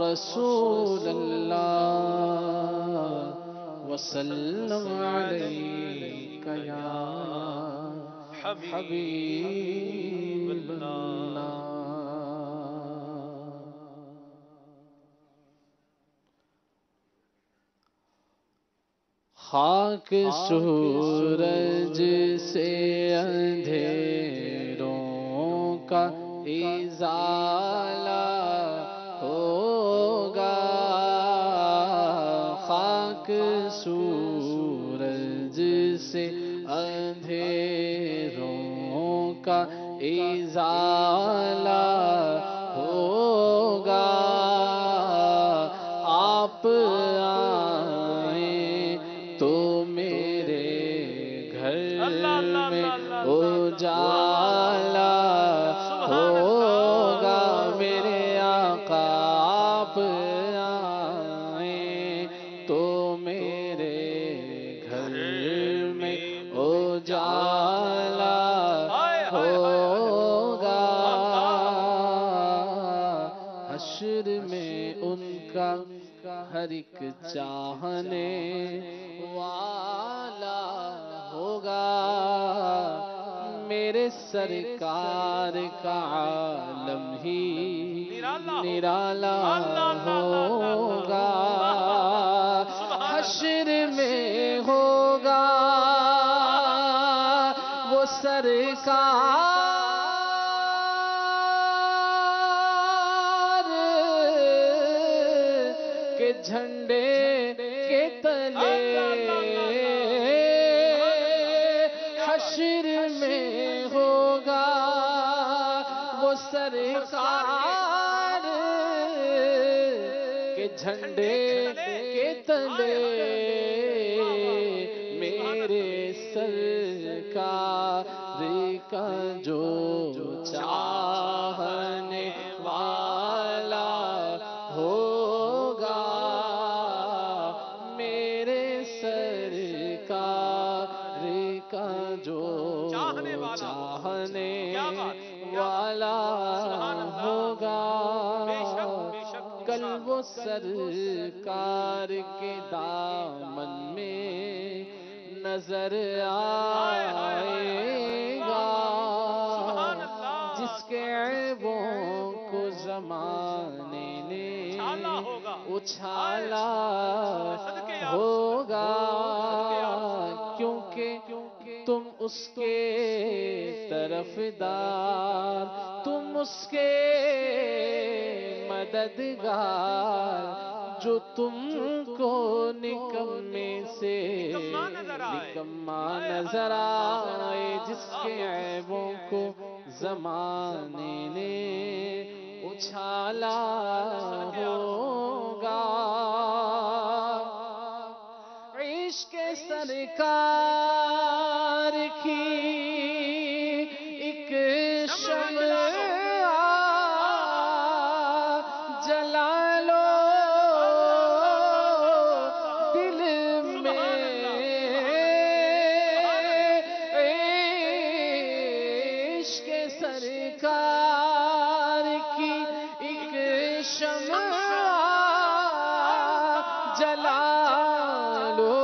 رسول اللہ وسلم علیک یا حبیب اللہ۔ خاک سورج سے اندھیروں کا ازالہ ہوگا، خاک سورج سے اندھیروں کا ازالہ ہوگا، آپ تو میرے گھر میں اجالا ہوگا، میرے آقا آپ آئیں تو میرے گھر میں اجالا ہوگا، حشر میں ان کا ہر ایک چاہنے والا ہوگا، میرے سرکار کا عالم ہی نرالا ہوگا، حشر میں ہوگا وہ سرکار کے جھنڈے کے تلے، حشر میں ہوگا وہ سرکار کے جھنڈے کے تلے، میرے سرکار کا جو چاہنے والا ہوگا، میرے سرکار کا جو چاہنے والا ہوگا، کل وہ سرکار کے دامن میں نظر آئے گا، جس کے عیبوں کو زمانے نے اچھالا ہوگا، کیونکہ تم اس کے طرفدار، تم اس کے مددگار، جو تم کو نکمے سے نکما نظر آئے، جس کے عیبوں کو زمانے نے اچھالا ہوگا، عشق سرکار کی ایک شمع جلا لو دل میں، عشق سرکار کی ایک شمع جلا لو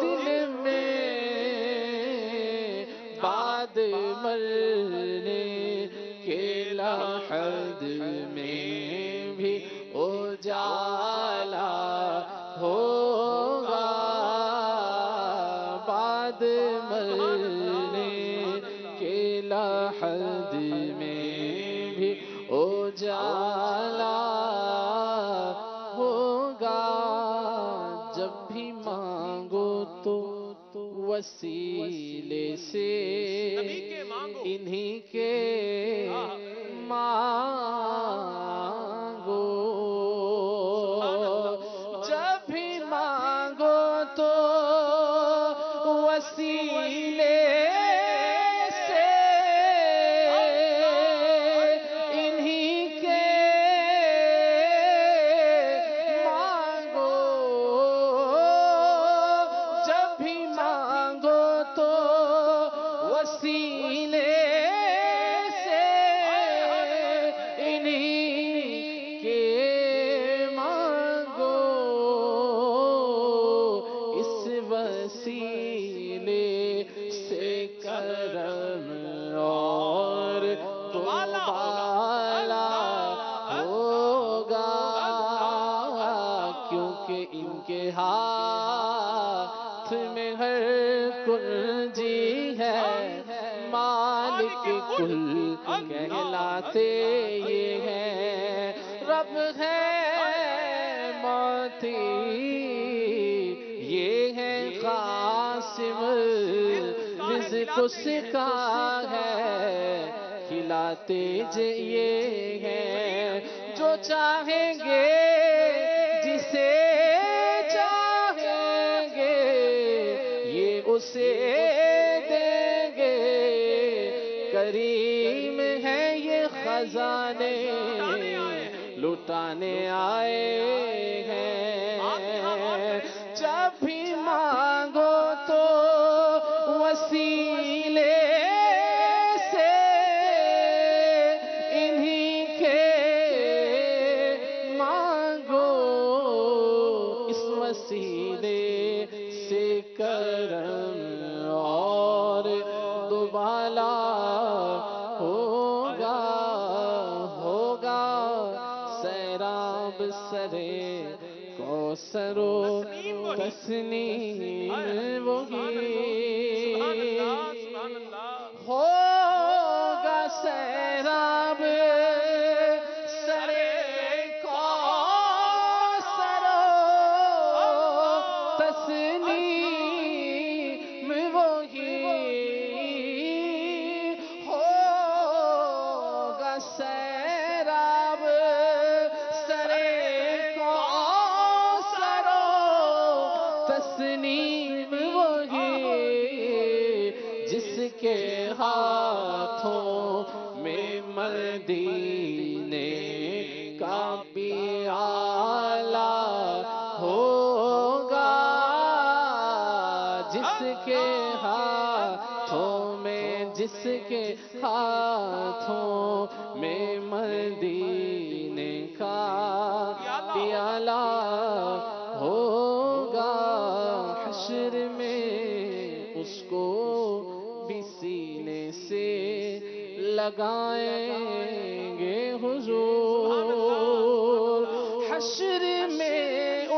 دل میں، بعد مرنے کے لحد میں بھی اجالا ہوگا، بعد مرنے کے لحد میں بھی اجالا ہوگا، جب بھی مانگو تو وسیلے سے انہی کے مانگو، جب بھی مانگو تو وسیلے سے انہی کے مانگو، جب بھی مانگو تو وسیلے سے انہی کل کہلاتے یہ ہیں، رب ہے معطی یہ ہے قاسم، رزق اس کا ہے کھلاتے یہ ہیں، جو چاہیں گے جسے چاہیں گے یہ اسے دیں گے، کریم ہے یہ خزانے لٹانے آئے ہیں، جب بھی مانگو تو وسیلے سے انہی کے مانگو، اس وسیلے سے کرم اور دوبالا ہوگا، ہوگا سیراب سرے کوثر و تسنیم وہی، ہوگا سیراب سرے کوثر و تسنیم وہی، ہوگا سیراب سرے کوثر و تسنیم وہی، جس کے ہاتھوں میں مدینے کا پیالہ ہوگا، جس کے ہاتھوں میں، جس کے ہاتھوں میں مدینے کا پیالہ ہوگا، حشر میں اس کو بھی سینے سے لگائیں گے حضور، حشر میں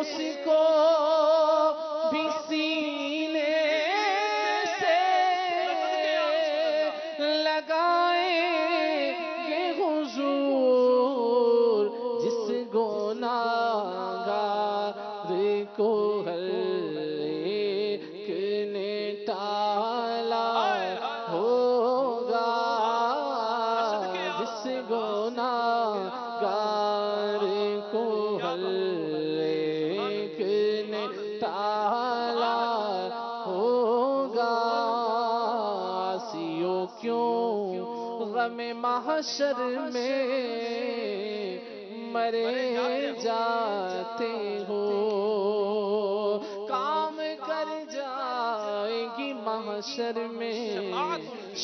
اس کو بھی سینے سے لگائیں گے حضور، جس گناہگار کو ہر ایک نے ٹالا ہوگا، جس گناہگار کو ہر ایک نے ٹالا ہوگا، سیو کیوں غم محشر میں مرے جاتے ہو، کام کر جائے گی محشر میں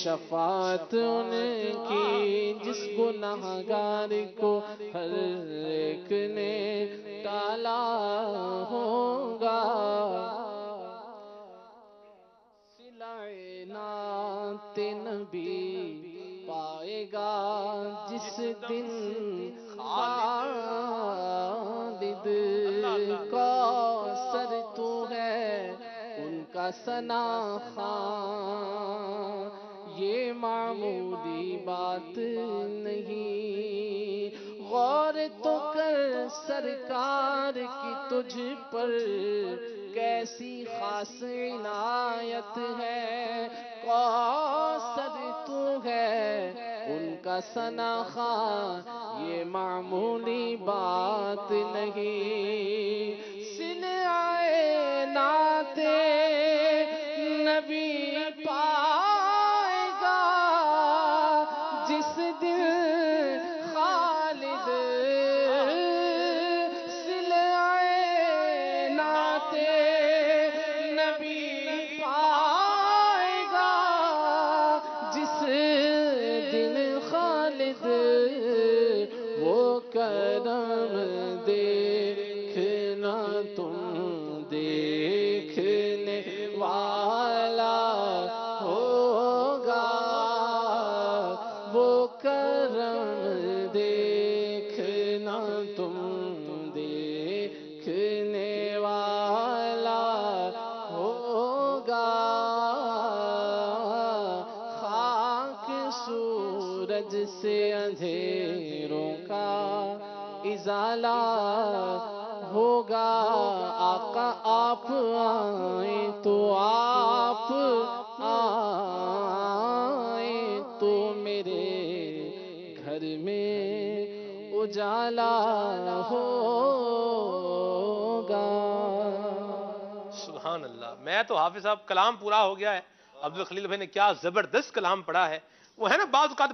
شفاعت ان کی، جس گناہگار کو ہر ایک نے ٹالا ہوگا، صلائے نعت نبی پائے گا جس دن خالد، کوثر تو ہے ان کا ثنا خواں، یہ معمولی بات نہیں، غور تو کر سرکار کی تجھ پر کیسی خاص عنایت ہے، کوثر تو ہے ان کا ثنا خواں، یہ معمولی بات نہیں، صلائے نعت نبی پائے گا جس دن خالد، صلائے نعت نبی پائے گا جس دن خالد، وہ کرم دیکھنا تم دیکھنے والا ہوگا، وہ کرم دیکھنا تم دیکھنے والا ہوگا، خاک سو اندھیروں کا ازالہ ہوگا آقا آپ آئیں تو آپ آئیں تو میرے گھر میں اجالا ہوگا. سبحان اللہ. میں تو حافظ صاحب کلام پورا ہو گیا ہے. عبدالخلیل بھائی نے کیا زبردست کلام پڑھا ہے. وہ ہے نا بعض اوقات